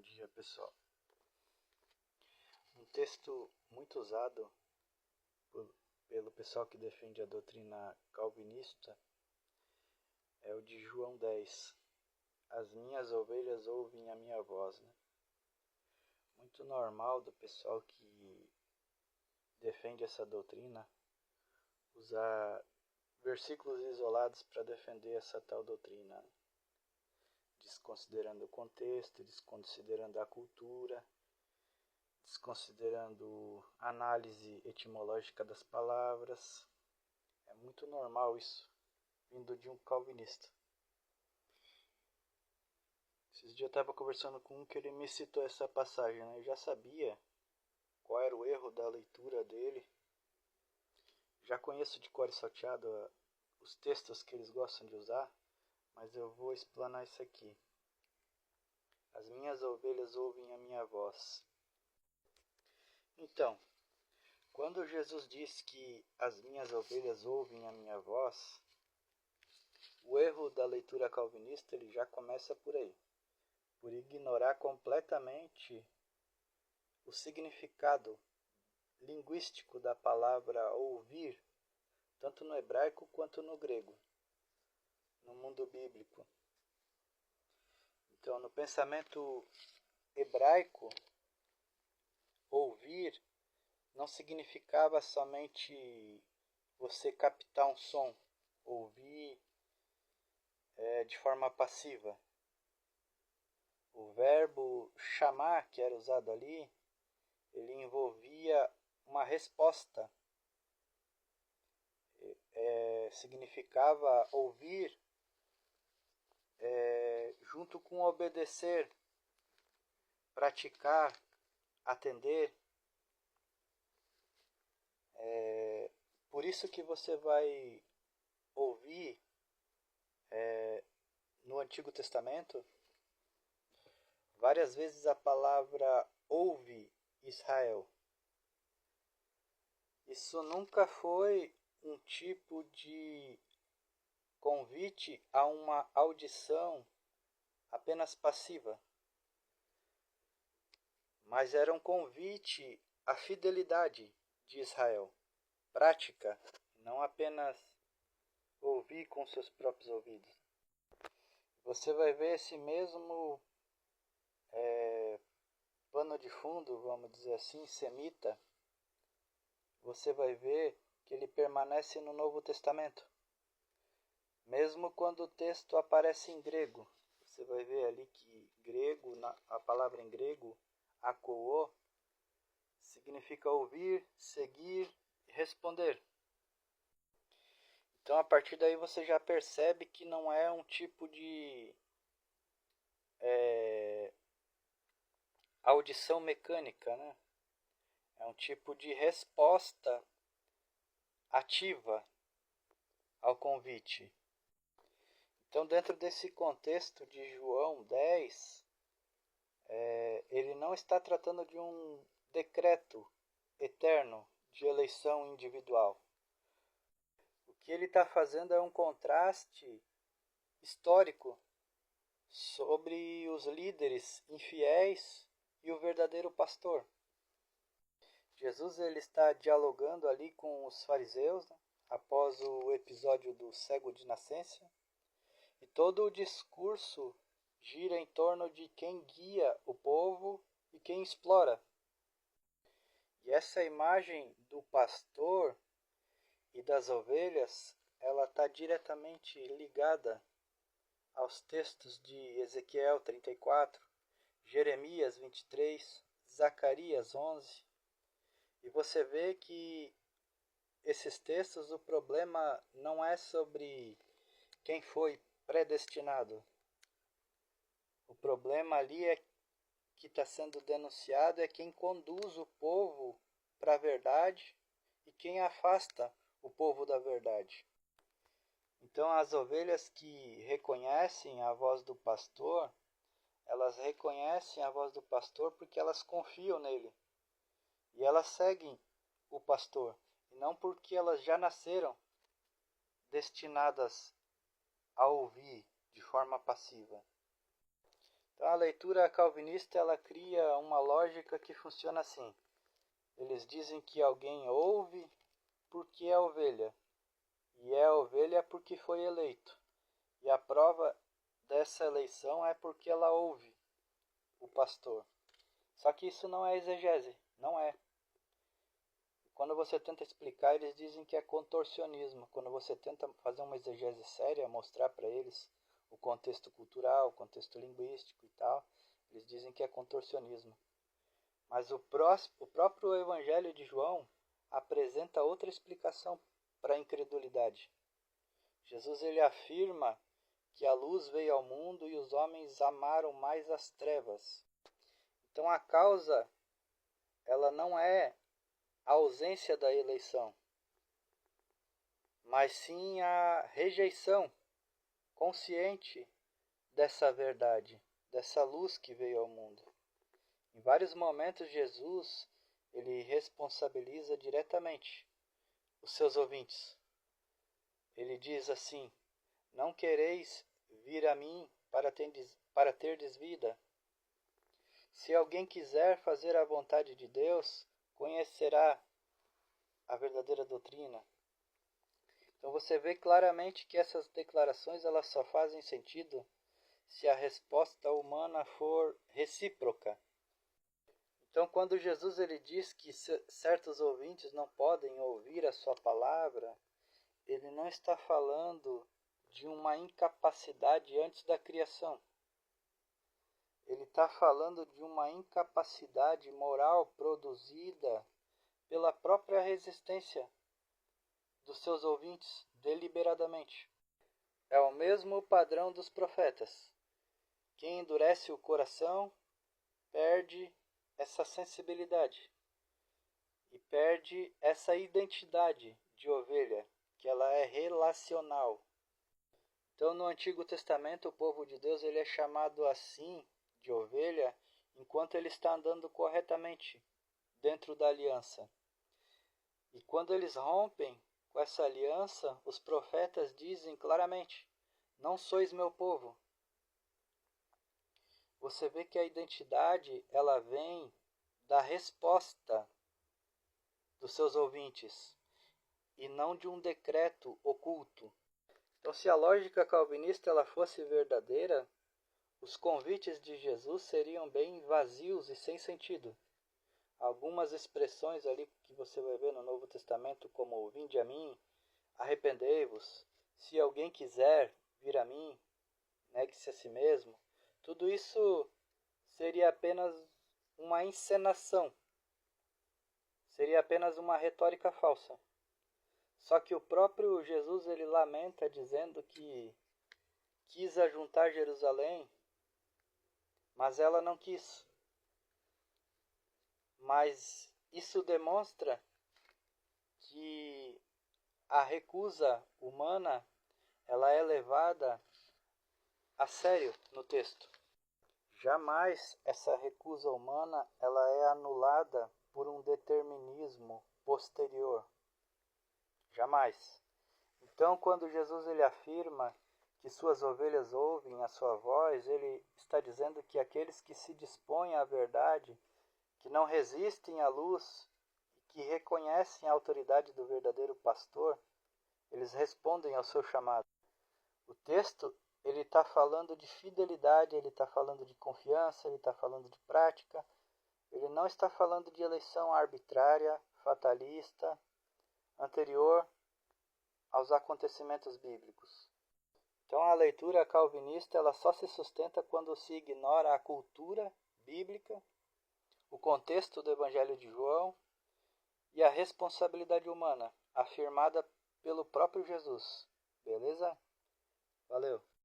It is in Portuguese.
Bom dia, pessoal. Um texto muito usado pelo pessoal que defende a doutrina calvinista é o de João 10. As minhas ovelhas ouvem a minha voz. Muito normal do pessoal que defende essa doutrina usar versículos isolados para defender essa tal doutrina, desconsiderando o contexto, desconsiderando a cultura, desconsiderando a análise etimológica das palavras. É muito normal isso, vindo de um calvinista. Esses dias eu estava conversando com um que ele me citou essa passagem, Eu já sabia qual era o erro da leitura dele. Já conheço de cor e salteado os textos que eles gostam de usar, mas eu vou explanar isso aqui. As minhas ovelhas ouvem a minha voz. Então, quando Jesus diz que as minhas ovelhas ouvem a minha voz, o erro da leitura calvinista ele já começa por aí, por ignorar completamente o significado linguístico da palavra ouvir, tanto no hebraico quanto no grego, no mundo bíblico. Então, no pensamento hebraico, ouvir não significava somente você captar um som, ouvir de forma passiva. O verbo chamar, que era usado ali, ele envolvia uma resposta. Significava ouvir junto com obedecer, praticar, atender. Por isso que você vai ouvir no Antigo Testamento várias vezes a palavra ouve Israel. Isso nunca foi um tipo de convite a uma audição apenas passiva, mas era um convite à fidelidade de Israel, prática, não apenas ouvir com seus próprios ouvidos. Você vai ver esse mesmo pano de fundo, vamos dizer assim, semita, você vai ver que ele permanece no Novo Testamento. Mesmo quando o texto aparece em grego, você vai ver ali que grego, a palavra em grego, akouo, significa ouvir, seguir e responder. Então a partir daí você já percebe que não é um tipo de audição mecânica, É um tipo de resposta ativa ao convite. Então, dentro desse contexto de João 10, ele não está tratando de um decreto eterno de eleição individual. O que ele está fazendo é um contraste histórico sobre os líderes infiéis e o verdadeiro pastor. Jesus ele está dialogando ali com os fariseus, após o episódio do cego de nascença, e todo o discurso gira em torno de quem guia o povo e quem explora. E essa imagem do pastor e das ovelhas, ela está diretamente ligada aos textos de Ezequiel 34, Jeremias 23, Zacarias 11. E você vê que esses textos, o problema não é sobre quem foi predestinado. O problema ali que está sendo denunciado é quem conduz o povo para a verdade e quem afasta o povo da verdade. Então as ovelhas que reconhecem a voz do pastor, elas reconhecem a voz do pastor porque elas confiam nele. E elas seguem o pastor, e não porque elas já nasceram destinadas a ouvir de forma passiva. Então a leitura calvinista ela cria uma lógica que funciona assim. Eles dizem que alguém ouve porque é ovelha, e é ovelha porque foi eleito. E a prova dessa eleição é porque ela ouve o pastor. Só que isso não é exegese, não é. Quando você tenta explicar, eles dizem que é contorcionismo. Quando você tenta fazer uma exegese séria, mostrar para eles o contexto cultural, o contexto linguístico e tal, eles dizem que é contorcionismo. Mas o próprio Evangelho de João apresenta outra explicação para a incredulidade. Jesus ele afirma que a luz veio ao mundo e os homens amaram mais as trevas. Então a causa ela não é a ausência da eleição, mas sim a rejeição consciente dessa verdade, dessa luz que veio ao mundo. Em vários momentos Jesus ele responsabiliza diretamente os seus ouvintes. Ele diz assim: não quereis vir a mim para terdes vida. Se alguém quiser fazer a vontade de Deus, conhecerá a verdadeira doutrina. Então você vê claramente que essas declarações elas só fazem sentido se a resposta humana for recíproca. Então quando Jesus ele diz que certos ouvintes não podem ouvir a sua palavra, ele não está falando de uma incapacidade antes da criação. Ele está falando de uma incapacidade moral produzida pela própria resistência dos seus ouvintes deliberadamente. É o mesmo padrão dos profetas. Quem endurece o coração perde essa sensibilidade e perde essa identidade de ovelha, que ela é relacional. Então no Antigo Testamento o povo de Deus ele é chamado assim de ovelha enquanto ele está andando corretamente dentro da aliança. E quando eles rompem com essa aliança, os profetas dizem claramente: não sois meu povo. Você vê que a identidade ela vem da resposta dos seus ouvintes e não de um decreto oculto. Então, se a lógica calvinista ela fosse verdadeira, os convites de Jesus seriam bem vazios e sem sentido. Algumas expressões ali que você vai ver no Novo Testamento, como vinde a mim, arrependei-vos, se alguém quiser vir a mim, negue-se a si mesmo, tudo isso seria apenas uma encenação, seria apenas uma retórica falsa. Só que o próprio Jesus ele lamenta dizendo que quis ajuntar Jerusalém, mas ela não quis. Mas isso demonstra que a recusa humana ela é levada a sério no texto. Jamais essa recusa humana ela é anulada por um determinismo posterior. Jamais. Então, quando Jesus ele afirma que suas ovelhas ouvem a sua voz, ele está dizendo que aqueles que se dispõem à verdade, que não resistem à luz e que reconhecem a autoridade do verdadeiro pastor, eles respondem ao seu chamado. O texto ele está falando de fidelidade, ele está falando de confiança, ele está falando de prática. Ele não está falando de eleição arbitrária, fatalista, anterior aos acontecimentos bíblicos. Então a leitura calvinista ela só se sustenta quando se ignora a cultura bíblica, o contexto do Evangelho de João e a responsabilidade humana afirmada pelo próprio Jesus. Beleza? Valeu!